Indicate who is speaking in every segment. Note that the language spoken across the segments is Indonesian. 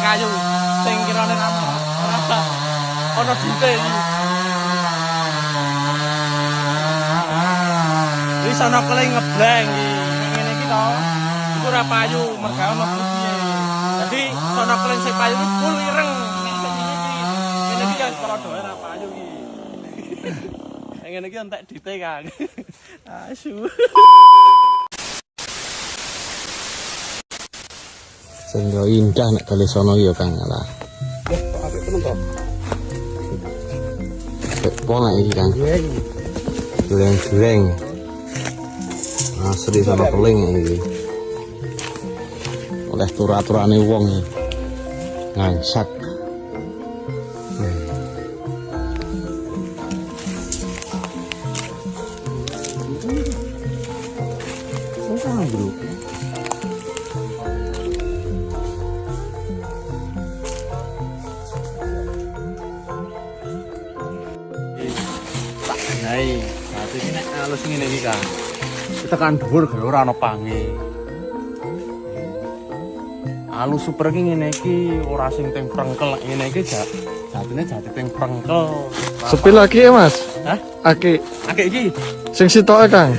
Speaker 1: kayu sing kirane ana dite iki. Wis ana keling ngebleng iki. Ngene iki to. Iku ora payu, merga ono piye. Dadi ana keling sing payu iki full ireng. Nek sing iki. Ngene iki kan klodoke ora payu iki. Ngene iki entek dite, Kang. Asu.
Speaker 2: Sehingga indah nek kali sono ya Kang lah.
Speaker 1: Ya, apik temen to.
Speaker 2: Pola iki Kang. Dureng-dureng. Asli sama keling iki. Oleh tur-aturane wong iki. Ngangsak.
Speaker 1: Hai, saat ini nek halus ngene iki Kang. Tekan dhuwur gawe ora ana pange. Halus super iki ngene iki ora sing teng prengkel ngene iki jatine jati teng prengkel.
Speaker 2: Sepi lagi ya Mas?
Speaker 1: Hah?
Speaker 2: Aki
Speaker 1: iki
Speaker 2: sing sitoke Kang.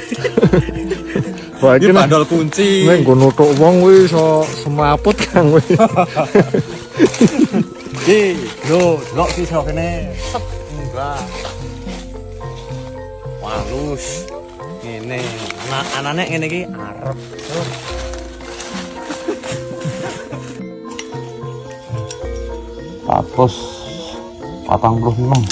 Speaker 2: Wah iki
Speaker 1: bandol kunci.
Speaker 2: Nek nggo nutuk wong kuwi iso semaput Kang kuwi.
Speaker 1: Iki lho, delok sisa kene. Set enggak. Halus ngene anane ngene iki arep Patos 46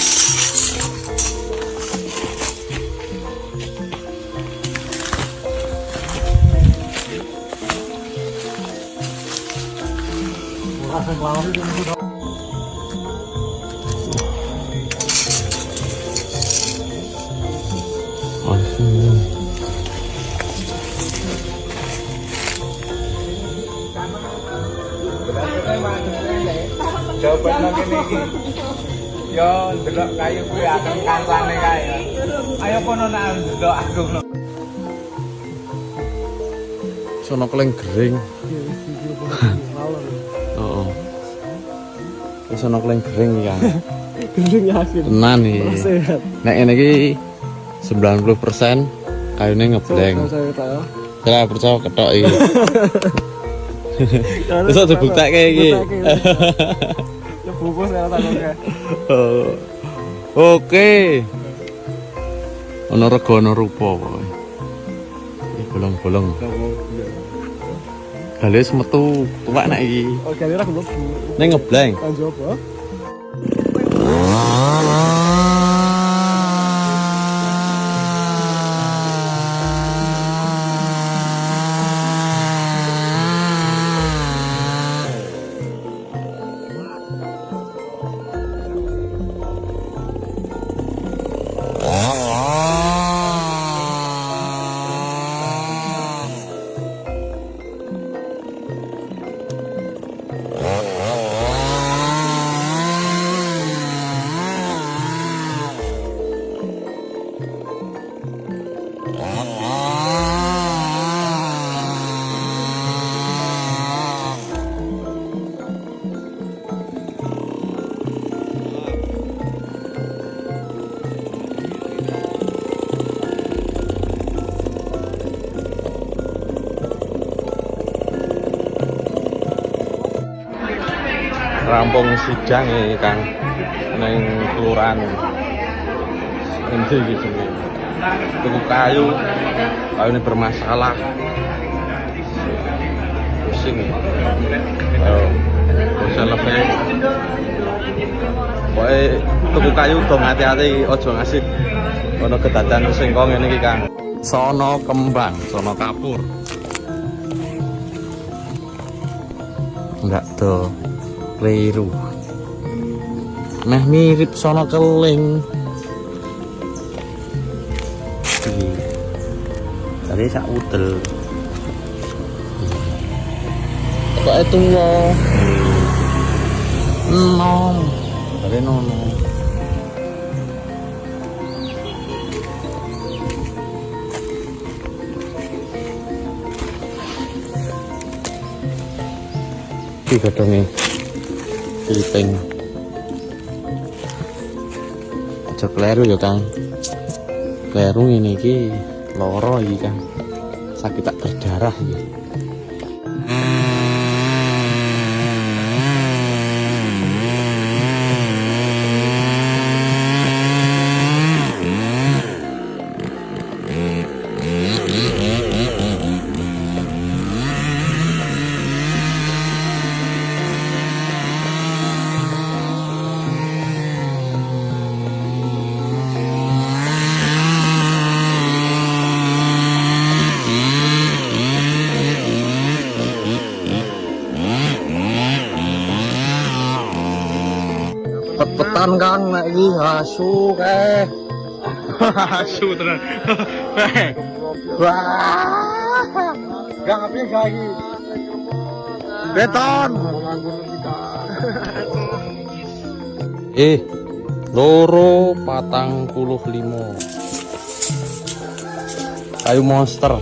Speaker 3: Jawaban kene iki. Yo ndelok kayu kuwi akan kancane kae. Ayo kono nak ndelok aku ngono.
Speaker 2: Sono keling gering. Heeh. Wis sono keling gering ya.
Speaker 1: Gendeng yakin.
Speaker 2: Tenan iki. Nek ngene iki 90% kayune ngebleng. Ora percaya ketok iki. Wis dibuktekke iki.
Speaker 1: Ya bungkus ya takoke.
Speaker 2: Oke. Ono rego ono rupa pokoke. Iki bolong-bolong. Gale wis metu tuwak nek iki.
Speaker 1: Oh, gale ra mlebu.
Speaker 2: Ning ngebleng.
Speaker 1: Kan jopo.
Speaker 2: Rampung sidang ya Kang neng kelurahan endi gitu tuku kayu ini bermasalah pusing bisa lebih pokoknya tuku kayu dong hati-hati ojo ngasih ono kedadan singkong ini Kang sono kembang sono kapur enggak tuh keliru meh mirip sono keling tadi sak udel kok itu lo nom tadi nono iki godhonge Piting. Aja kleru ya Kang. Kleru ini iki loro iki Kang. Sakit tak berdarah iki. Petan Kang nek iki asu kae. Asu tenan. Wah. Gak ngapain gak iki. Beton. Loro 45. Kayu monster.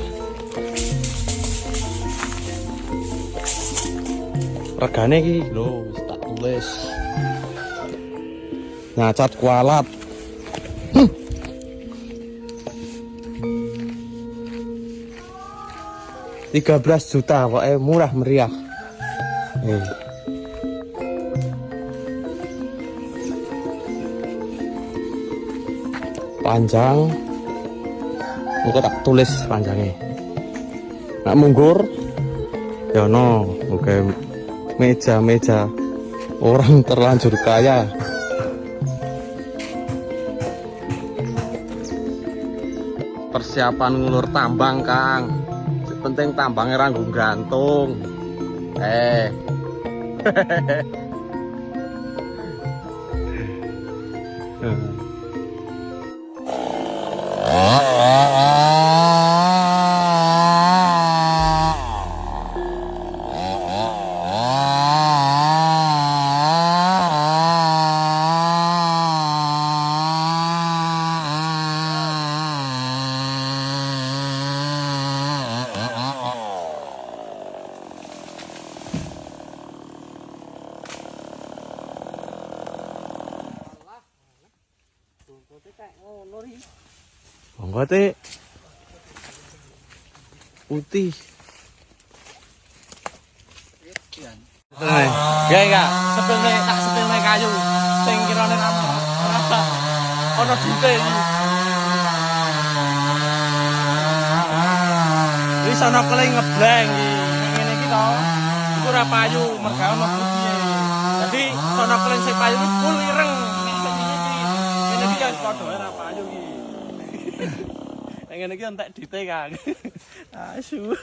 Speaker 2: Regane iki lho wis tak tulis. Ngacat kualat. 13 juta pokoknya murah meriah. Panjang. Engko tak tulis panjangnya. Nak munggur. Ya no, oke meja-meja orang terlanjur kaya. Persiapan ngulur tambang Kang. Penting tambangnya ranggung gantung. Bongkote putih.
Speaker 1: Enggak. Sepilne kayu sing kirane rame. Ono dite iki. Wis ana keling ngebleng iki. Ngene iki to. Iku ora payu, merga ono putih. Dadi ana keling sing payu iki full ireng. Ngene iki kan padha ora payu iki. Ngene iki entek dite Kang. Asu.